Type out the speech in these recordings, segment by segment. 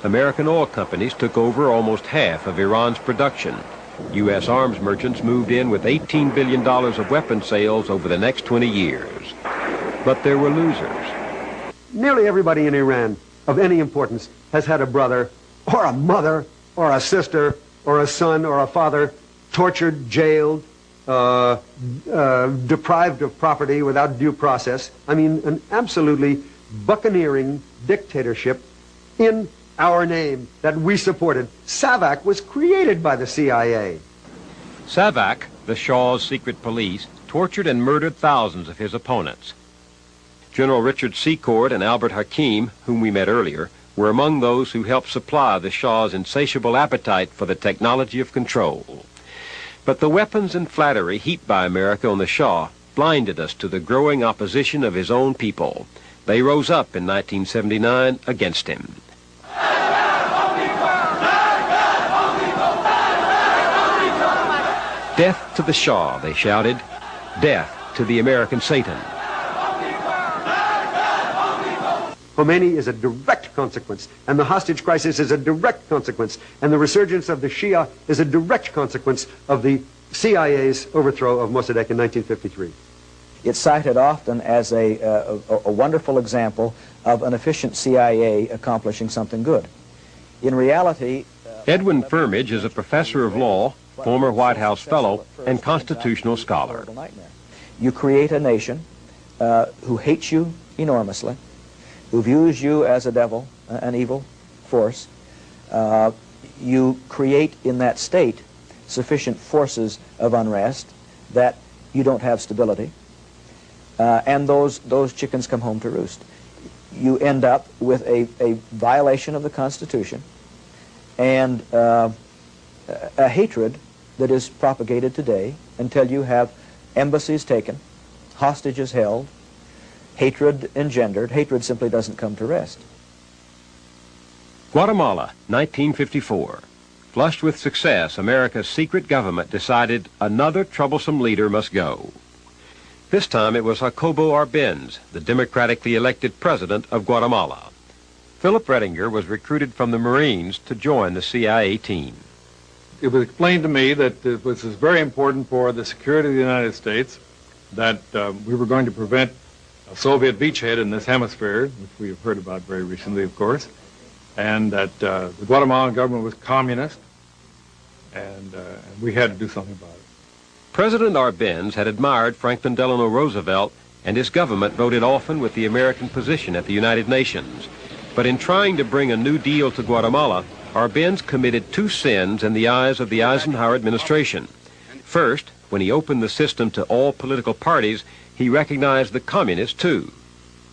American oil companies took over almost half of Iran's production. U.S. arms merchants moved in with $18 billion of weapon sales over the next 20 years. But there were losers. Nearly everybody in Iran of any importance has had a brother or a mother or a sister or a son or a father tortured, jailed, deprived of property without due process. I mean, an absolutely buccaneering dictatorship in our name that we supported. SAVAK was created by the CIA. SAVAK, the Shah's secret police, tortured and murdered thousands of his opponents. General Richard Secord and Albert Hakim, whom we met earlier, were among those who helped supply the Shah's insatiable appetite for the technology of control. But the weapons and flattery heaped by America on the Shah blinded us to the growing opposition of his own people. They rose up in 1979 against him. Death to the Shah, they shouted. Death to the American Satan. Khomeini is a direct consequence, and the hostage crisis is a direct consequence, and the resurgence of the Shia is a direct consequence of the CIA's overthrow of Mossadegh in 1953. It's cited often as a wonderful example of an efficient CIA accomplishing something good. In reality... Edwin Firmage is a professor of law, former White House fellow, and constitutional scholar. You create a nation who hates you enormously, who views you as a devil, an evil force. You create in that state sufficient forces of unrest that you don't have stability, and those chickens come home to roost. You end up with a violation of the Constitution and a hatred that is propagated today until you have embassies taken, hostages held, hatred engendered. Hatred simply doesn't come to rest. Guatemala, 1954. Flushed with success, America's secret government decided another troublesome leader must go. This time it was Jacobo Arbenz, the democratically elected president of Guatemala. Philip Rettinger was recruited from the Marines to join the CIA team. It was explained to me that it was very important for the security of the United States that we were going to prevent a Soviet beachhead in this hemisphere, which we have heard about very recently, of course, and that the Guatemalan government was communist, and we had to do something about it. President Arbenz had admired Franklin Delano Roosevelt, and his government voted often with the American position at the United Nations. But in trying to bring a new deal to Guatemala, Arbenz committed two sins in the eyes of the Eisenhower administration. First, when he opened the system to all political parties, he recognized the communists too.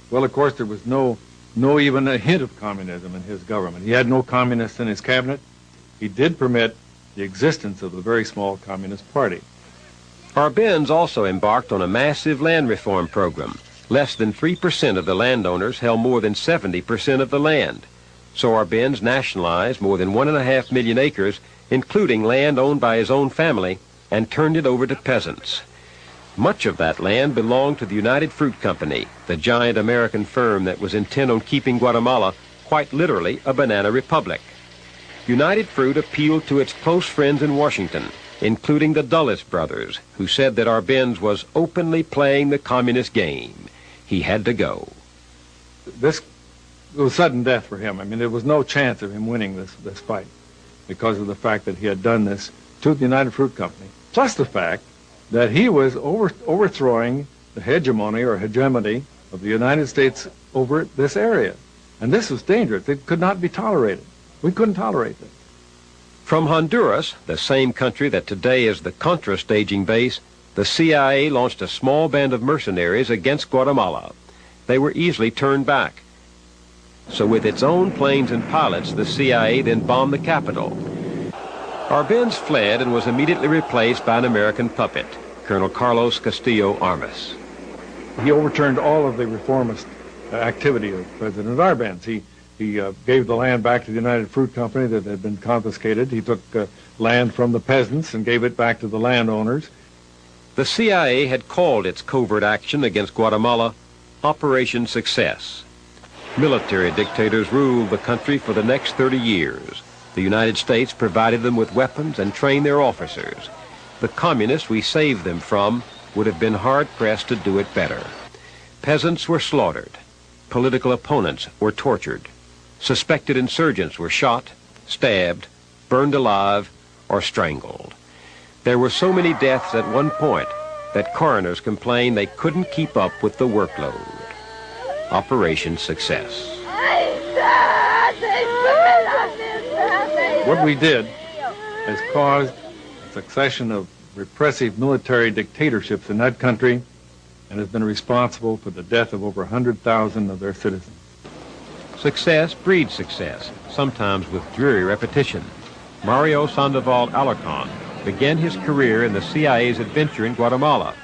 Well, of course, there was no even a hint of communism in his government. He had no communists in his cabinet. He did permit the existence of the very small Communist Party. Arbenz also embarked on a massive land reform program. Less than 3% of the landowners held more than 70% of the land. So Arbenz nationalized more than 1.5 million acres, including land owned by his own family, and turned it over to peasants. Much of that land belonged to the United Fruit Company, the giant American firm that was intent on keeping Guatemala quite literally a banana republic. United Fruit appealed to its close friends in Washington, including the Dulles brothers, who said that Arbenz was openly playing the communist game. He had to go. This was sudden death for him. I mean, there was no chance of him winning this fight because of the fact that he had done this to the United Fruit Company, plus the fact that he was overthrowing the hegemony of the United States over this area. And this was dangerous. It could not be tolerated. We couldn't tolerate it. From Honduras, the same country that today is the Contra staging base, the CIA launched a small band of mercenaries against Guatemala. They were easily turned back. So with its own planes and pilots, the CIA then bombed the capital. Arbenz fled and was immediately replaced by an American puppet, Colonel Carlos Castillo Armas. He overturned all of the reformist activity of President Arbenz. He gave the land back to the United Fruit Company that had been confiscated. He took land from the peasants and gave it back to the landowners. The CIA had called its covert action against Guatemala Operation Success. Military dictators ruled the country for the next 30 years. The United States provided them with weapons and trained their officers. The communists we saved them from would have been hard-pressed to do it better. Peasants were slaughtered. Political opponents were tortured. Suspected insurgents were shot, stabbed, burned alive, or strangled. There were so many deaths at one point that coroners complained they couldn't keep up with the workload. Operation Success. What we did has caused a succession of repressive military dictatorships in that country and has been responsible for the death of over 100,000 of their citizens. Success breeds success, sometimes with dreary repetition. Mario Sandoval Alarcon began his career in the CIA's adventure in Guatemala.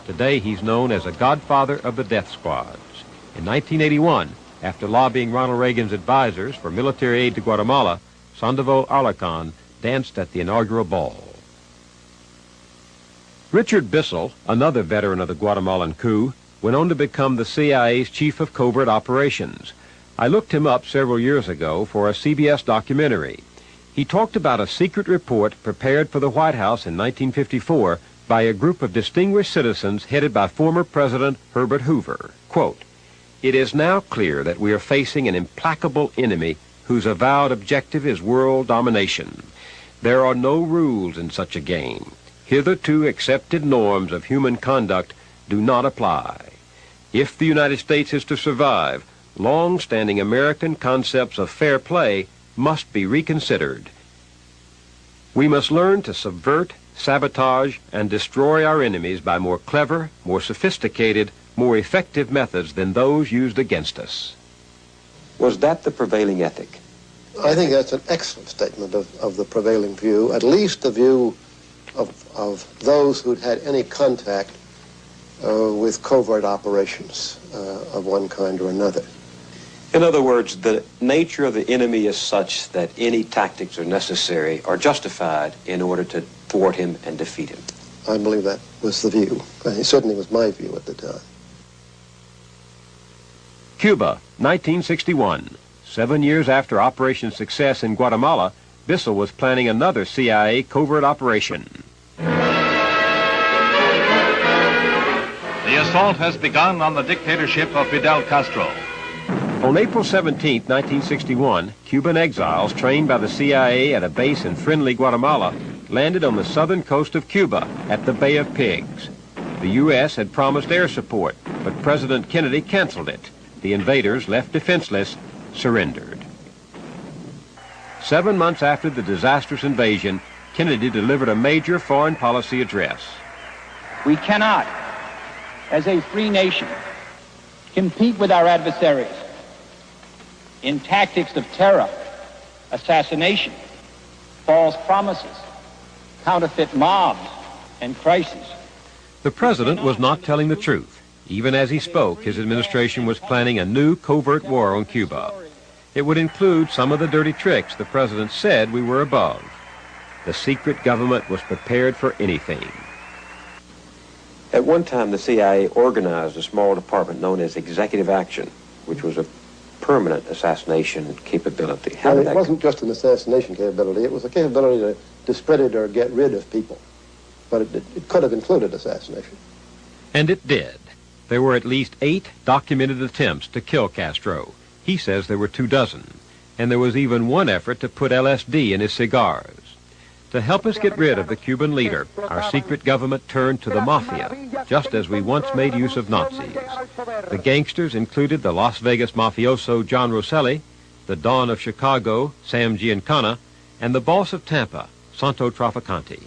Today he's known as a godfather of the death squads. In 1981, after lobbying Ronald Reagan's advisors for military aid to Guatemala, Sandoval Alarcon danced at the inaugural ball. Richard Bissell, another veteran of the Guatemalan coup, went on to become the CIA's chief of covert operations. I looked him up several years ago for a CBS documentary. He talked about a secret report prepared for the White House in 1954 by a group of distinguished citizens headed by former President Herbert Hoover. Quote, "It is now clear that we are facing an implacable enemy whose avowed objective is world domination. There are no rules in such a game. Hitherto accepted norms of human conduct do not apply. If the United States is to survive, long-standing American concepts of fair play must be reconsidered. We must learn to subvert, sabotage, and destroy our enemies by more clever, more sophisticated, more effective methods than those used against us." Was that the prevailing ethic? I think that's an excellent statement of the prevailing view, at least the view of those who'd had any contact with covert operations of one kind or another. In other words, the nature of the enemy is such that any tactics are necessary or justified in order to thwart him and defeat him. I believe that was the view. It certainly was my view at the time. Cuba, 1961. 7 years after Operation Success in Guatemala, Bissell was planning another CIA covert operation. The assault has begun on the dictatorship of Fidel Castro. On April 17, 1961, Cuban exiles trained by the CIA at a base in friendly Guatemala landed on the southern coast of Cuba at the Bay of Pigs. The U.S. had promised air support, but President Kennedy canceled it. The invaders, left defenseless, surrendered. 7 months after the disastrous invasion, Kennedy delivered a major foreign policy address. We cannot, as a free nation, compete with our adversaries in tactics of terror, assassination, false promises, counterfeit mobs, and crises. The president was not telling the truth. Even as he spoke, his administration was planning a new covert war on Cuba. It would include some of the dirty tricks the president said we were above. The secret government was prepared for anything. At one time, the CIA organized a small department known as Executive Action, which was a permanent assassination capability. Well, it wasn't just an assassination capability. It was a capability to discredit or get rid of people. But it could have included assassination. And it did. There were at least 8 documented attempts to kill Castro. He says there were 24. And there was even one effort to put LSD in his cigars. To help us get rid of the Cuban leader, our secret government turned to the mafia, just as we once made use of Nazis. The gangsters included the Las Vegas mafioso John Rosselli, the Don of Chicago, Sam Giancana, and the boss of Tampa, Santo Trafficante.